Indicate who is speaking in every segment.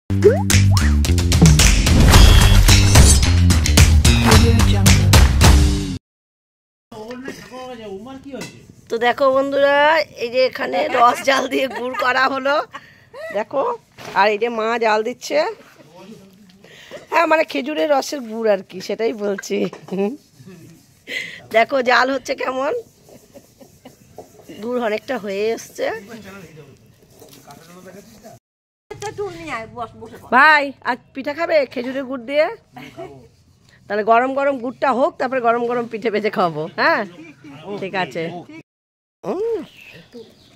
Speaker 1: তো দেখো বন্ধুরা, এই যে এখানে রস জাল দিয়ে গুড় করা হলো, দেখো। আর এই যে মা জাল দিচ্ছে, হ্যাঁ মানে খেজুরের রসের গুড় আর কি, সেটাই বলছি। দেখো জাল হচ্ছে কেমন, গুড় অনেকটা হয়ে এসছে। ভাই আর পিঠা খাবে খেজুরের গুড় দিয়ে? তাহলে গরম গরম গুড়টা হোক, তারপরে গরম গরম পিঠে ভেজে খাবো। হ্যাঁ ঠিক আছে।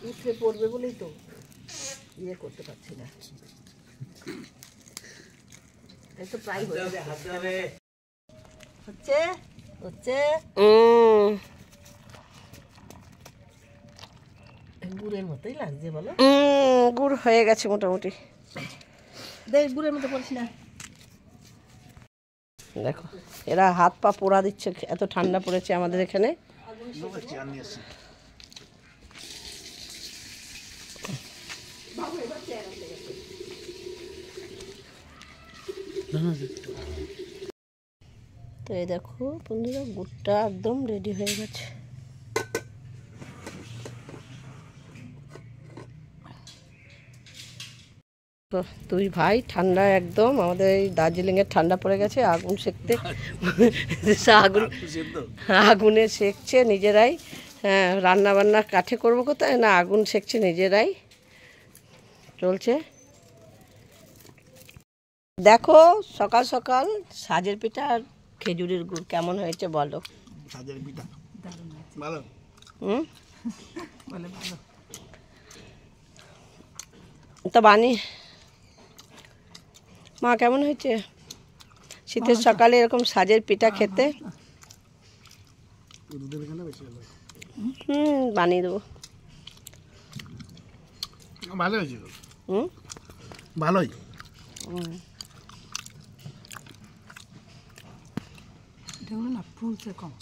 Speaker 1: উঠে পড়বে বলেই তো ইয়ে করতে পারছি না, এই তো প্রায় হচ্ছে হচ্ছে গুড়ের মতোই লাগছে বলো। গুড় হয়ে গেছে মোটামুটি, দেখ গুড়ের মতো করিস না। দেখো এরা হাত পা পোড়া দিচ্ছে, এত ঠান্ডা পড়েছে আমাদের এখানে। তো এই দেখো বন্ধুরা, গুড়টা একদম রেডি হয়ে গেছে। দুই ভাই ঠান্ডা একদম, আমাদের এই দার্জিলিংয়ের ঠান্ডা পড়ে গেছে, আগুন সেকতে আগুনে সেকছে নিজেরাই। হ্যাঁ রান্না বান্না কাঠে করবো কোথায়, না আগুন সেকছে নিজেরাই, চলছে। দেখো সকাল সকাল সাজের পিঠা আর খেজুরের গুড় কেমন হয়েছে বলো।
Speaker 2: সাজের পিঠা ভালো,
Speaker 1: তা বানি মা কেমন হয়েছে শীতের সকালে এরকম সাজের পিঠা খেতে? বানিয়ে দেবো।
Speaker 2: ভালো হয়েছে, ভালোই।
Speaker 3: না ফুলছে কম।